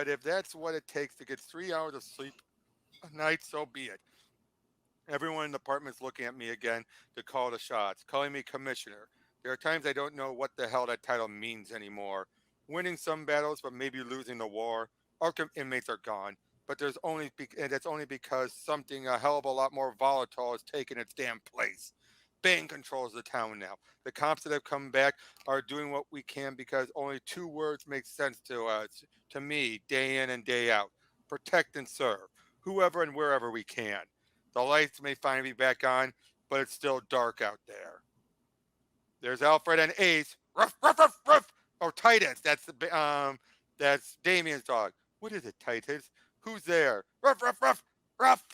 if that's what it takes to get 3 hours of sleep a night, so be it. Everyone in the apartment's looking at me again to call the shots, calling me commissioner. There are times I don't know what the hell that title means anymore. Winning some battles, but maybe losing the war. Arkham inmates are gone, but and that's only because something a hell of a lot more volatile has taken its damn place. Bane controls the town now. The cops that have come back are doing what we can because only two words make sense to us, to me, day in and day out: protect and serve, whoever and wherever we can. The lights may finally be back on, but it's still dark out there. There's Alfred and Ace. Ruff, ruff, ruff, ruff. Or Titus. That's Damien's dog. What is it, Titus? Who's there? Ruff, ruff, ruff, ruff.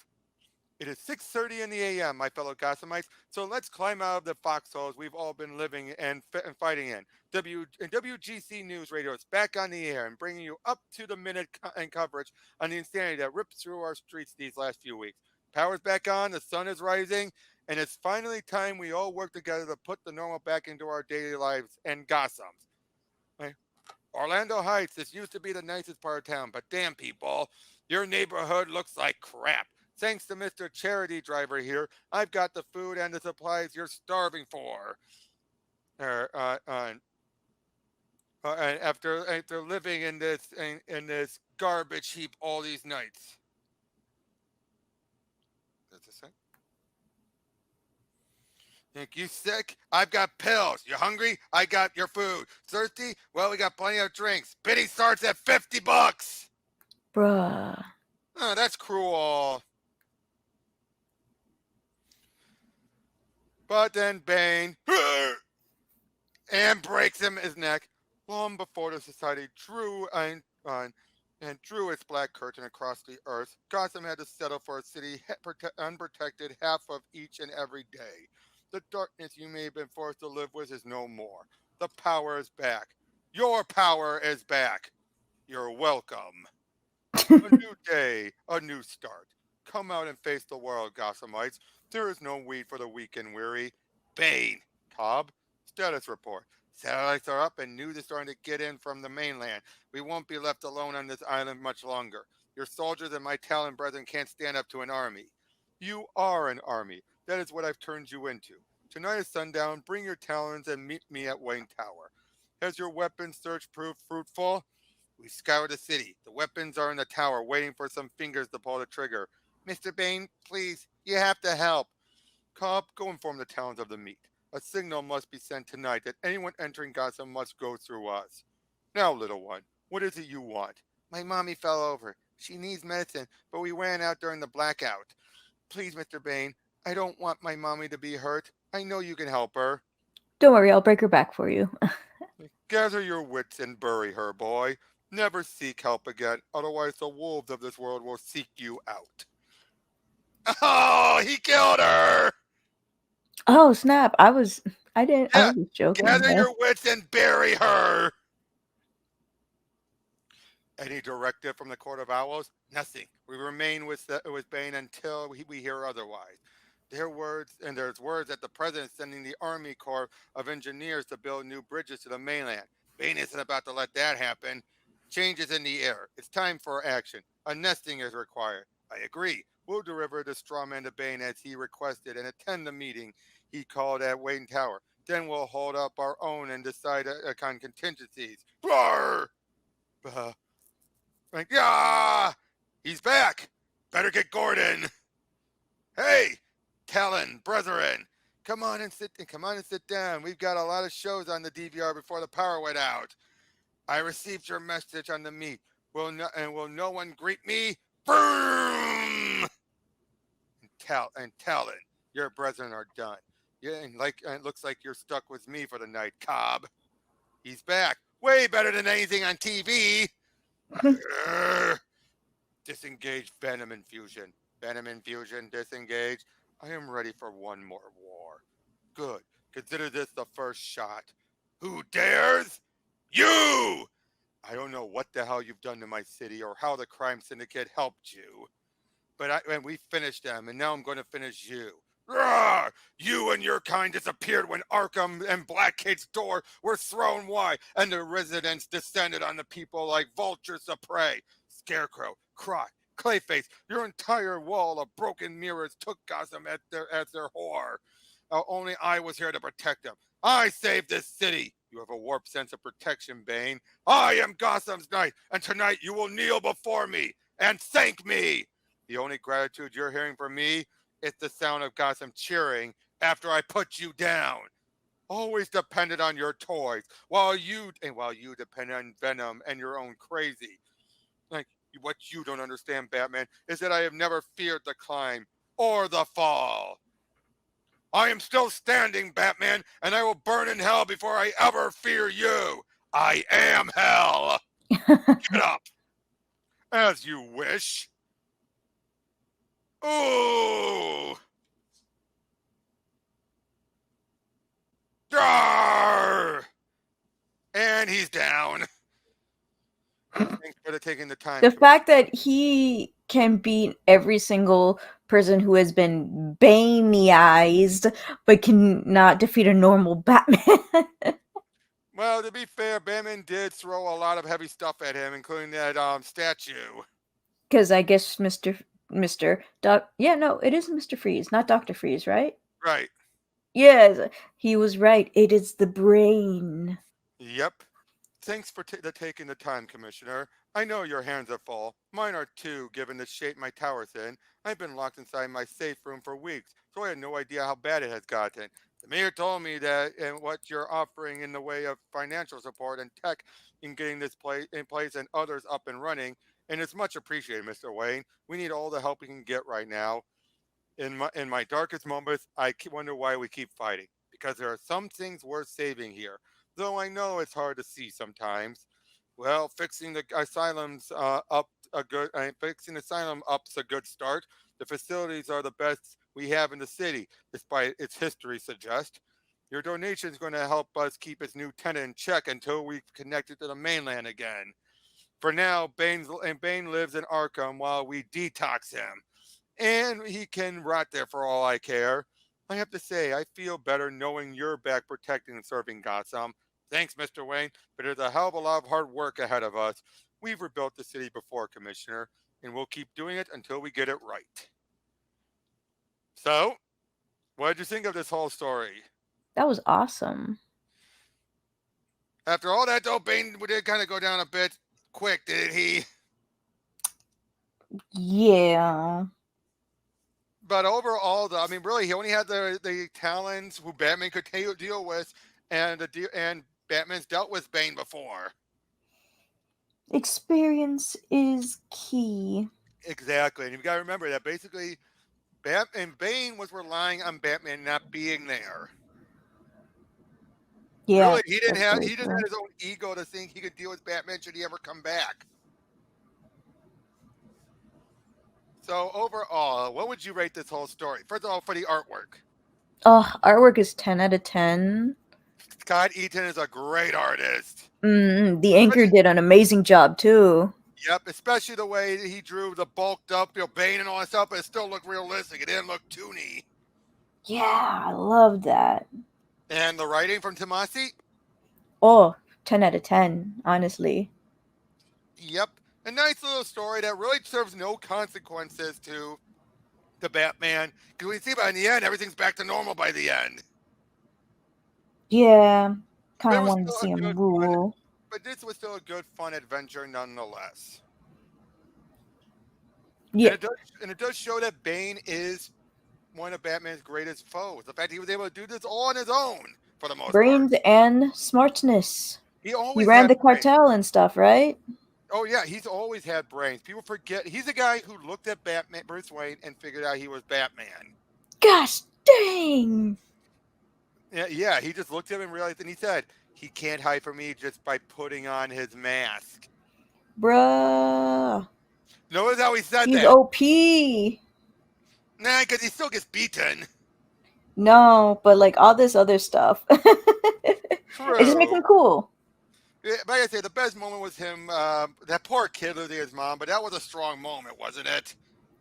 It is 6:30 in the a.m., my fellow Gothamites. So let's climb out of the foxholes we've all been living and fighting in. WGC News Radio is back on the air and bringing you up to the minute and coverage on the insanity that ripped through our streets these last few weeks. Power's back on, the sun is rising, and it's finally time we all work together to put the normal back into our daily lives and Gothams. Right? Orlando Heights, this used to be the nicest part of town, but damn people, your neighborhood looks like crap. Thanks to Mr. Charity Driver here, I've got the food and the supplies you're starving for. Uh, uh, uh, after living in this garbage heap all these nights. That's a say. Think you sick? I've got pills. You hungry? I got your food. Thirsty? Well, we got plenty of drinks. Bidding starts at $50. Bruh. Oh, that's cruel. But then Bane and breaks him his neck long before the society drew its black curtain across the earth. Gotham had to settle for a city unprotected half of each and every day. The darkness you may have been forced to live with is no more. The power is back. Your power is back. You're welcome. A new day, a new start. Come out and face the world, Gothamites. There is no weed for the weak and weary. Bane, Cobb, status report. Satellites are up and news is starting to get in from the mainland. We won't be left alone on this island much longer. Your soldiers and my Talon brethren can't stand up to an army. You are an army. That is what I've turned you into. Tonight at sundown, bring your talons and meet me at Wayne Tower. Has your weapons search proved fruitful? We scoured the city. The weapons are in the tower, waiting for some fingers to pull the trigger. Mr. Bane, please, you have to help. Cobb, go inform the towns of the meet. A signal must be sent tonight that anyone entering Gotham must go through us. Now, little one, what is it you want? My mommy fell over. She needs medicine, but we ran out during the blackout. Please, Mr. Bane, I don't want my mommy to be hurt. I know you can help her. Don't worry, I'll break her back for you. Gather your wits and bury her, boy. Never seek help again, otherwise the wolves of this world will seek you out. Oh, he killed her! Oh snap! I didn't. I Yeah, was just joking. gather your wits and bury her! Any directive from the Court of Owls? Nothing. We remain with Bane until we hear otherwise. There's words that the president is sending the Army Corps of Engineers to build new bridges to the mainland. Bane isn't about to let that happen. Changes in the air. It's time for action. A nesting is required. I agree. We'll deliver the straw man to Bane as he requested and attend the meeting he called at Wayne Tower. Then we'll hold up our own and decide on contingencies. Blarr! Uh, yeah! He's back! Better get Gordon! Hey! Talon, brethren! Come on and sit down. We've got a lot of shows on the DVR before the power went out. I received your message on the meet. Will no one greet me? Boom! And Talon, your brethren are done. Yeah, and it looks like you're stuck with me for the night, Cobb. He's back. Way better than anything on TV. Disengage Venom Infusion. Venom Infusion, disengage. I am ready for one more war. Good. Consider this the first shot. Who dares? You! I don't know what the hell you've done to my city or how the crime syndicate helped you. And we finished them, and now I'm going to finish you. Rawr! You and your kind disappeared when Arkham and Blackgate's door were thrown wide, and the residents descended on the people like vultures of prey. Scarecrow, Croc, Clayface, your entire wall of broken mirrors took Gotham as their whore. Only I was here to protect them. I saved this city. You have a warped sense of protection, Bane. I am Gotham's knight, and tonight you will kneel before me and thank me. The only gratitude you're hearing from me is the sound of Gotham cheering after I put you down. Always depended on your toys, while you depend on Venom and your own crazy. Like, what you don't understand, Batman, is that I have never feared the climb or the fall. I am still standing, Batman, and I will burn in hell before I ever fear you. I am hell. Get up. As you wish. Ooh! Arr! And he's down. Thanks for taking the time. The fact that he can beat every single person who has been Baneized, but cannot defeat a normal Batman. Well, to be fair, Batman did throw a lot of heavy stuff at him, including that statue. Because I guess Mr. Doc. Yeah, no, it is Mr. Freeze, not Dr. Freeze, right? Right. Yes, he was right. It is the brain. Yep. Thanks for taking the time, Commissioner. I know your hands are full. Mine are too, given the shape my tower's in. I've been locked inside my safe room for weeks, so I had no idea how bad it has gotten. The mayor told me that and what you're offering in the way of financial support and tech in getting this place in place and others up and running, and it's much appreciated, Mr. Wayne. We need all the help we can get right now. In my darkest moments, I wonder why we keep fighting. Because there are some things worth saving here, though I know it's hard to see sometimes. Well, fixing asylum up's a good start. The facilities are the best we have in the city, despite its history suggests. Your donation is going to help us keep its new tenant in check until we connect it to the mainland again. For now, Bane lives in Arkham while we detox him, and he can rot there for all I care. I have to say, I feel better knowing you're back protecting and serving Gotham. Thanks, Mr. Wayne, but there's a hell of a lot of hard work ahead of us. We've rebuilt the city before, Commissioner, and we'll keep doing it until we get it right. So, what did you think of this whole story? That was awesome. After all that, though, Bane did kind of go down a bit quick, did he? Yeah. But overall, though, I mean, really, he only had the talents who Batman could deal with, and Batman's dealt with Bane before. Experience is key. Exactly, and you've got to remember that basically, Bane was relying on Batman not being there. Yeah. Really, he just had his own ego to think he could deal with Batman should he ever come back. So overall, what would you rate this whole story? First of all, for the artwork. Oh, artwork is 10 out of 10. Scott Eaton is a great artist. The anchor did an amazing job too. Yep, especially the way he drew the bulked up, Bane and all that stuff, but it still looked realistic. It didn't look toony. Yeah, I love that. And the writing from Tomasi? Oh, 10 out of 10, honestly. Yep. A nice little story that really serves no consequences to the Batman. Because we see by the end, everything's back to normal by the end. Yeah, But kind it of was wanted to still a see him good fun. rule. But this was still a good fun adventure nonetheless. Yeah, And it does show that Bane is one of Batman's greatest foes. The fact he was able to do this all on his own for the most part. brains and smartness. He He always ran had the brains. cartel and stuff, right? Oh yeah, he's always had brains. People forget he's the guy who looked at Batman Bruce Wayne and figured out he was Batman. Gosh dang, Yeah, yeah, he just looked at him and realized, and he said he can't hide from me just by putting on his mask. bruh. Notice how he said He's that? OP. Nah, because he still gets beaten. No, but like all this other stuff, it just makes True. him cool. Yeah, like I say, the best moment was him. That poor kid losing his mom, but that was a strong moment, wasn't it?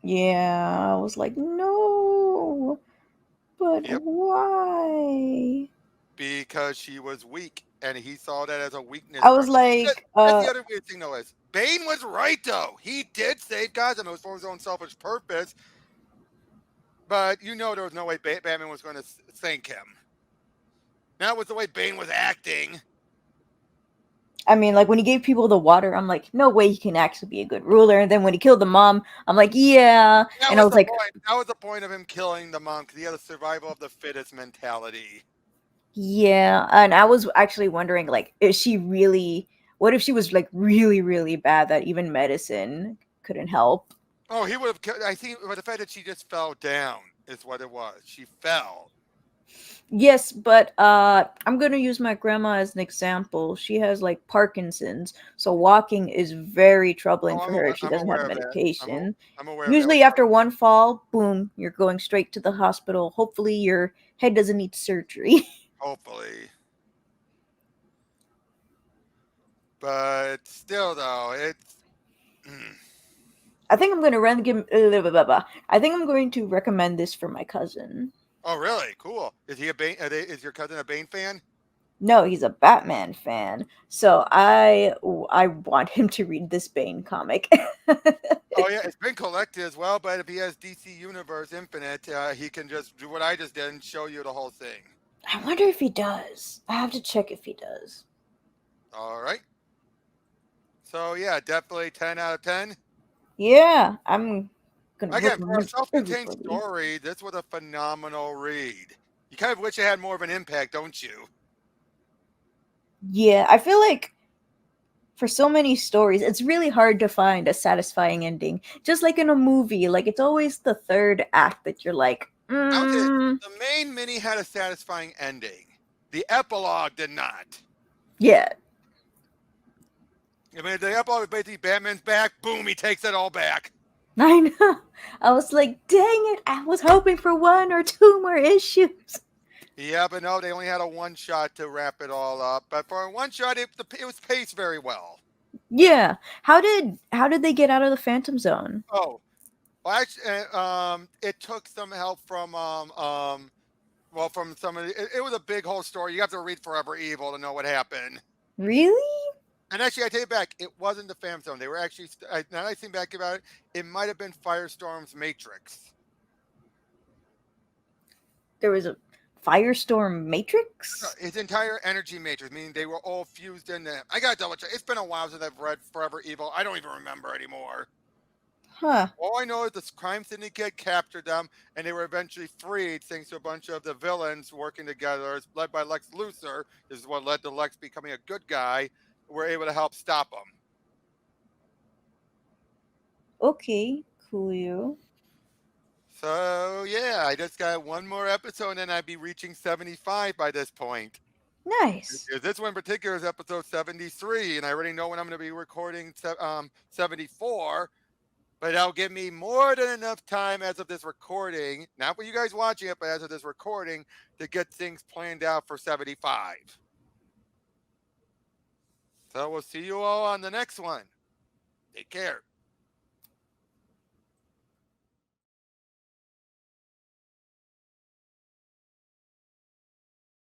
Yeah, I was like, no, but Yep. why? Because she was weak, and he saw that as a weakness I for was him. like, That's the other weird thing, though, is Bane was right, though. He did save Gotham. It was for his own selfish purpose, but there was no way Batman was going to thank him. That was the way Bane was acting. I mean, like when he gave people the water, I'm like, no way he can actually be a good ruler. And then when he killed the mom, I'm like, yeah. That And I was was the like, point. That was the point of him killing the monk. He had a survival of the fittest mentality. yeah. And I was actually wondering, like, is she really? What if she was like really, really bad that even medicine couldn't help? Oh, he would have. I think, but the fact that she just fell down is what it was. She fell. Yes, but I'm gonna use my grandma as an example. She has like Parkinson's, so walking is very troubling Oh, for her if she I'm doesn't have aware of that. medication. I'm aware of that with Usually, after her. one fall, boom, you're going straight to the hospital. Hopefully, your head doesn't need surgery. Hopefully, but still, though, it's. mm. I think I'm gonna I think I'm going to recommend this for my cousin. Oh, really? Cool. Is he a Bane? Is your cousin a Bane fan? No, he's a Batman fan, so I want him to read this Bane comic. Oh yeah, it's been collected as well. But if he has DC Universe Infinite, he can just do what I just did and show you the whole thing. I wonder if he does. I have to check if he does. All right. So yeah, definitely 10 out of 10. Yeah, I'm gonna Again, for a recommend self-contained everybody. story, this was a phenomenal read. You kind of wish it had more of an impact, don't you? Yeah, I feel like for so many stories, it's really hard to find a satisfying ending. Just like in a movie, like it's always the third act that you're like, I would say mm, the main mini had a satisfying ending. The epilogue did not. yeah. I mean, the epilogue was basically Batman's back. Boom, he takes it all back. I know. I was like, dang it, I was hoping for one or two more issues. Yeah, but no, they only had a one shot to wrap it all up. But for a one shot, it was paced very well. Yeah. How did they get out of the Phantom Zone? Oh, well, actually, it took some help from well, from some of it was a big whole story. You have to read Forever Evil to know what happened. Really? And actually, I take it back. It wasn't the Phantom Zone. They were actually. Now that I think back about it, it might have been Firestorm's Matrix. There was a Firestorm Matrix? His entire energy matrix, meaning they were all fused in there. I got to double check. It's been a while since I've read Forever Evil. I don't even remember anymore. Huh. All I know is the crime syndicate captured them, and they were eventually freed thanks to a bunch of the villains working together, led by Lex Luthor. This is what led to Lex becoming a good guy. Were able to help stop them. Okay, cool. So yeah, I just got one more episode, and I'd be reaching 75 by this point. Nice. This one in particular is episode 73, and I already know when I'm going to be recording 74. But that'll give me more than enough time as of this recording, not for you guys watching it, but as of this recording, to get things planned out for 75. So we'll see you all on the next one. Take care.